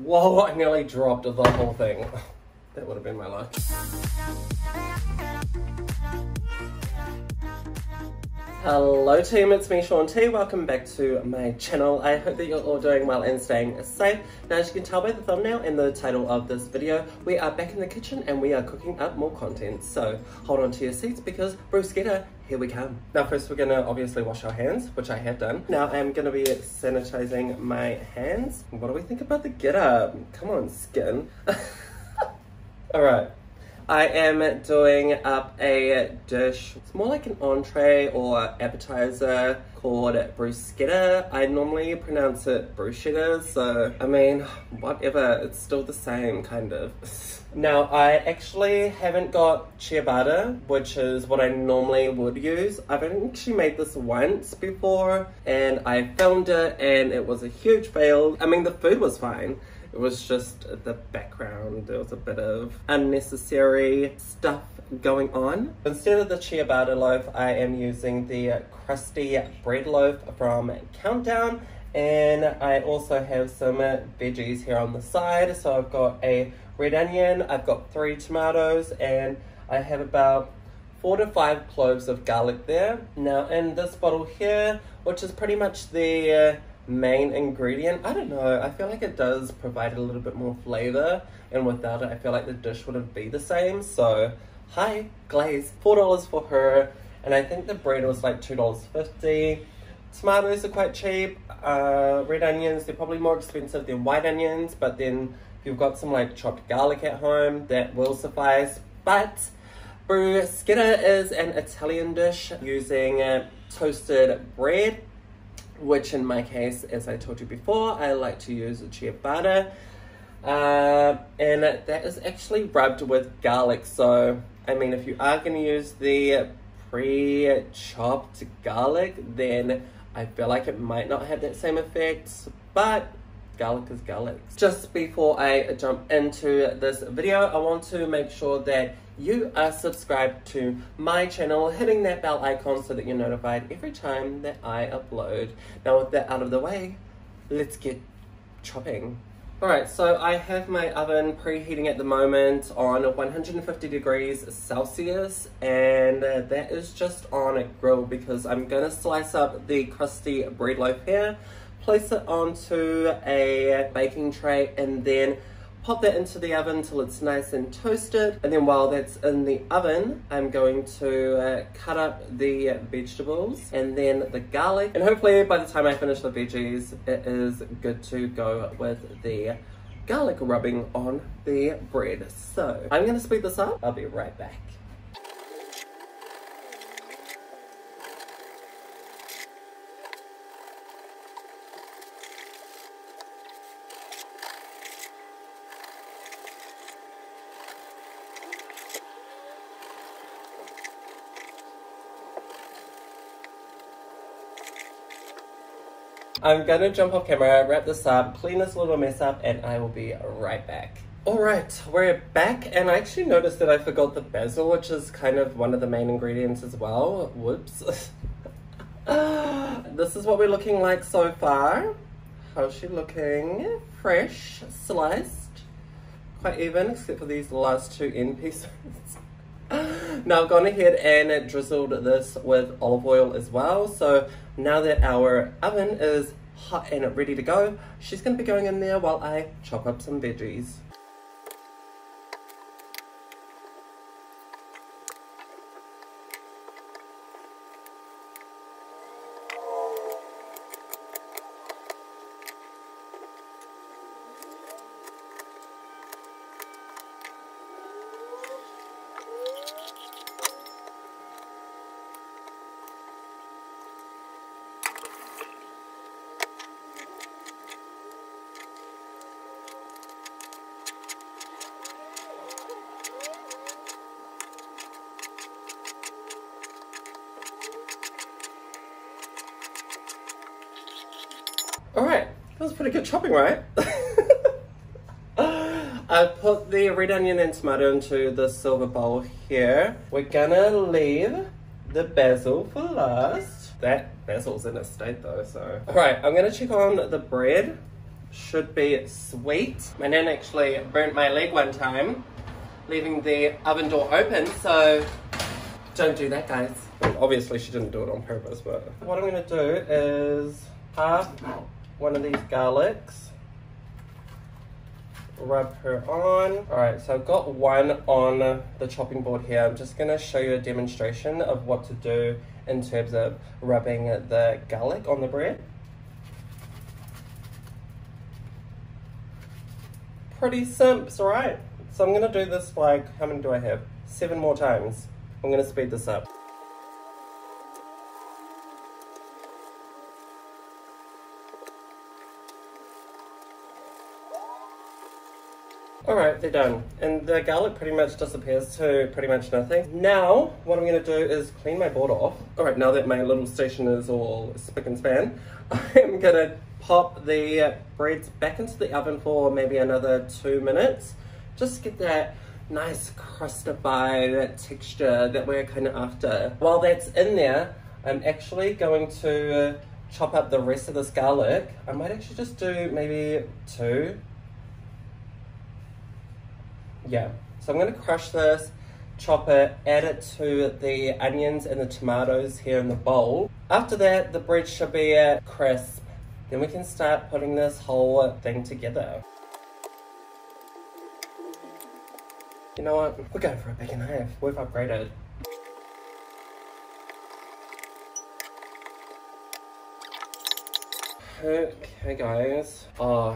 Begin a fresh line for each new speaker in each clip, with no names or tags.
Whoa, I nearly dropped the whole thing. That would have been my luck. Hello team, it's me Shaun T. Welcome back to my channel. I hope that you're all doing well and staying safe. Now as you can tell by the thumbnail and the title of this video, we are back in the kitchen and we are cooking up more content. So hold on to your seats because Bruschetta, here we come. Now first we're gonna obviously wash our hands, which I have done. Now I'm gonna be sanitizing my hands. What do we think about the get up? Come on skin. Alright. I am doing up a dish, it's more like an entree or appetizer called bruschetta. I normally pronounce it bruschetta, so I mean, whatever, it's still the same kind of. Now I actually haven't got ciabatta, which is what I normally would use. I've actually made this once before and I filmed it and it was a huge fail. I mean the food was fine. It was just the background, there was a bit of unnecessary stuff going on. Instead of the ciabatta loaf, I am using the crusty bread loaf from Countdown, and I also have some veggies here on the side. So I've got a red onion, I've got 3 tomatoes, and I have about 4 to 5 cloves of garlic there. Now in this bottle here, which is pretty much the main ingredient, I don't know, I feel like it does provide a little bit more flavor, and without it I feel like the dish wouldn't be the same. So hi glaze, $4 for her, and I think the bread was like $2.50. Tomatoes are quite cheap. Red onions, they're probably more expensive than white onions, but then if you've got some like chopped garlic at home, that will suffice. But bruschetta is an Italian dish using toasted bread, which in my case, as I told you before, I like to use ciabatta, and that is actually rubbed with garlic. So I mean, if you are going to use the pre-chopped garlic, then I feel like it might not have that same effect, but garlic is garlic. Just before I jump into this video, I want to make sure that you are subscribed to my channel, hitting that bell icon so that you're notified every time that I upload. Now with that out of the way, let's get chopping. Alright, so I have my oven preheating at the moment on 150 degrees Celsius, and that is just on a grill because I'm gonna slice up the crusty bread loaf here, place it onto a baking tray, and then pop that into the oven till it's nice and toasted. And then while that's in the oven, I'm going to cut up the vegetables and then the garlic. And hopefully by the time I finish the veggies, it is good to go with the garlic rubbing on the bread. So I'm gonna speed this up. I'll be right back. I'm gonna jump off camera, wrap this up, clean this little mess up, and I will be right back. Alright, we're back, and I actually noticed that I forgot the basil, which is kind of one of the main ingredients as well. Whoops. This is what we're looking like so far. How's she looking? Fresh, sliced, quite even, except for these last 2 end pieces. Now I've gone ahead and drizzled this with olive oil as well. So now that our oven is hot and ready to go, she's going to be going in there while I chop up some veggies. Alright, that was pretty good chopping, right? I put the red onion and tomato into the silver bowl here. We're gonna leave the basil for last. That basil's in a state though, so. Alright, I'm gonna check on the bread. should be sweet. My nan actually burnt my leg one time, leaving the oven door open, so don't do that, guys. Obviously she didn't do it on purpose, but what I'm gonna do is half one of these garlics, rub her on. Alright, so I've got one on the chopping board here. I'm just gonna show you a demonstration of what to do in terms of rubbing the garlic on the bread. Pretty simple, right? So I'm gonna do this like, how many do I have? 7 more times. I'm gonna speed this up. Alright, they're done. And the garlic pretty much disappears to pretty much nothing. Now, what I'm going to do is clean my board off. Alright, now that my little station is all spick and span, I'm going to pop the breads back into the oven for maybe another 2 minutes. Just to get that nice crustified texture that we're kind of after. While that's in there, I'm actually going to chop up the rest of this garlic. I might actually just do maybe 2. Yeah, so I'm going to crush this, chop it, add it to the onions and the tomatoes here in the bowl. After that, the bread should be crisp. Then we can start putting this whole thing together. You know what? We're going for a big and a half. We've upgraded. Okay, guys. Oh,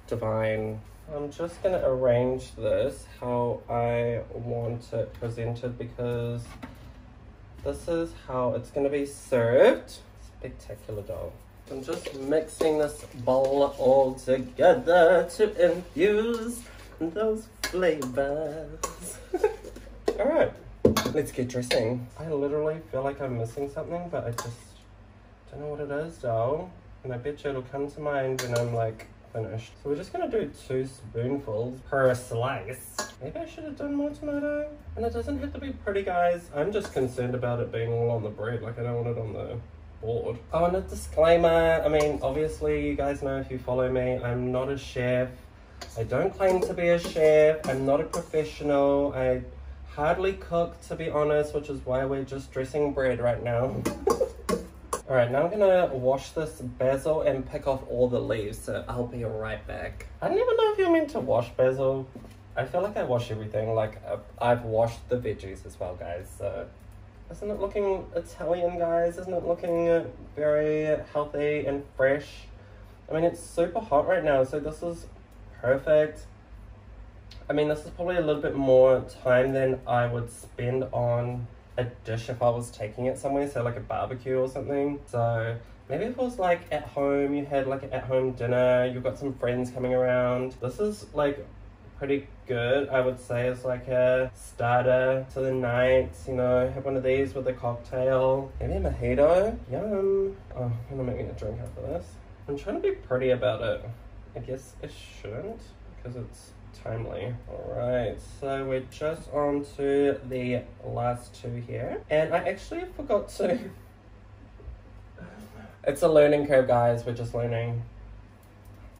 divine. I'm just going to arrange this how I want it presented because this is how it's going to be served. Spectacular dough. I'm just mixing this bowl all together to infuse those flavors. Alright, let's get dressing. I literally feel like I'm missing something, but I just don't know what it is, though. And I bet you it'll come to mind when I'm like finished. So we're just gonna do 2 spoonfuls per slice. Maybe I should have done more tomato. And it doesn't have to be pretty, guys. I'm just concerned about it being all on the bread. Like, I don't want it on the board. Oh, and a disclaimer. I mean, obviously you guys know if you follow me, I'm not a chef. I don't claim to be a chef. I'm not a professional. I hardly cook, to be honest, which is why we're just dressing bread right now. Alright, now I'm gonna wash this basil and pick off all the leaves, so I'll be right back. I don't even know if you're meant to wash basil. I feel like I wash everything, like I've washed the veggies as well, guys, so... Isn't it looking Italian, guys? Isn't it looking very healthy and fresh? I mean, it's super hot right now, so this is perfect. I mean, this is probably a little bit more time than I would spend on a dish if I was taking it somewhere, so like a barbecue or something. So maybe if it was like at home, you had like an at-home dinner, you've got some friends coming around. This is like pretty good, I would say. It's like a starter to the night, you know, have one of these with a cocktail. Maybe a mojito, yum. Oh, I'm gonna make me a drink after this. I'm trying to be pretty about it. I guess I shouldn't, because it's timely. Alright, so we're just on to the last 2 here. And I actually forgot to... It's a learning curve, guys, we're just learning.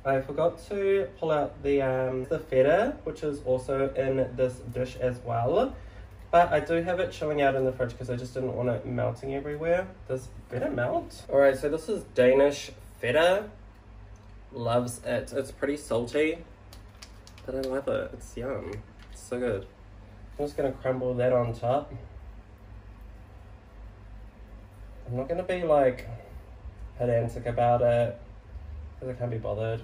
I forgot to pull out the feta, which is also in this dish as well. But I do have it chilling out in the fridge because I just didn't want it melting everywhere. Does feta melt? Alright, so this is Danish feta. Loves it. It's pretty salty, but I love it. It's yum. It's so good. I'm just going to crumble that on top. I'm not going to be like pedantic about it because I can't be bothered.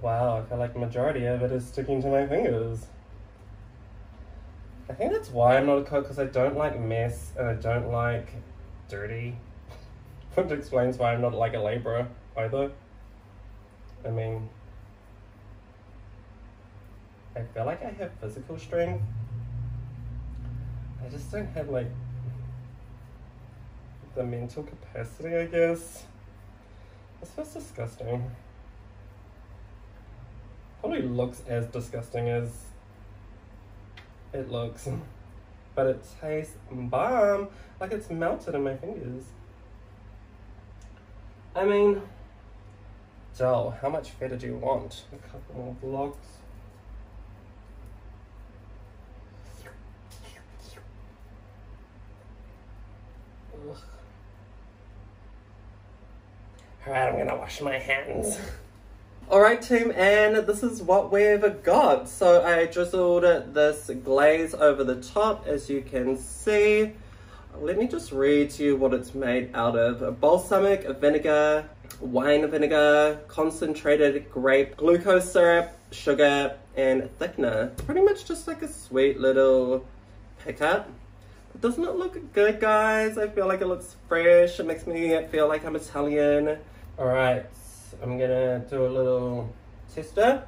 Wow, I feel like the majority of it is sticking to my fingers. I think that's why I'm not a cook, because I don't like mess and I don't like dirty. Which explains why I'm not like a labourer either. I mean, I feel like I have physical strength. I just don't have like the mental capacity, I guess. This feels disgusting. Probably looks as disgusting as it looks, but it tastes bomb. Like it's melted in my fingers. I mean, dough. How much feta do you want? A couple more blocks. Alright, I'm gonna wash my hands. Alright team, and this is what we've got. So I drizzled this glaze over the top, as you can see. Let me just read to you what it's made out of. Balsamic vinegar, wine vinegar, concentrated grape glucose syrup, sugar, and thickener. Pretty much just like a sweet little pickup. Doesn't it look good, guys? I feel like it looks fresh. It makes me feel like I'm Italian. Alright, I'm gonna do a little tester.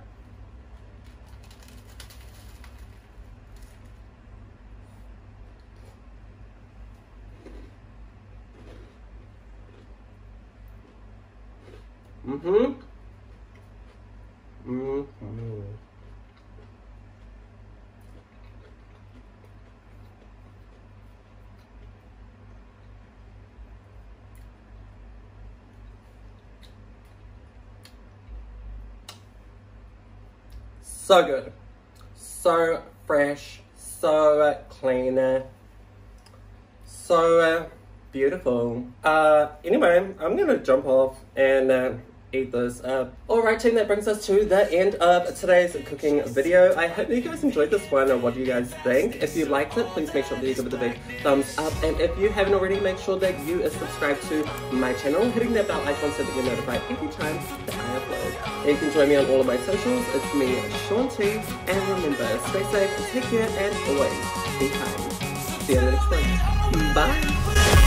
So good, so fresh, so clean, so beautiful. Anyway, I'm gonna jump off and eat this up. Alright team, that brings us to the end of today's cooking video. I hope that you guys enjoyed this one, and what do you guys think? If you liked it, please make sure that you give it a big thumbs up, and if you haven't already, make sure that you subscribe to my channel, hitting that bell icon so that you're notified every time that I upload. And you can join me on all of my socials. It's me, Sean T, and remember, stay safe, take care, and always be kind. See you in the next one. Bye!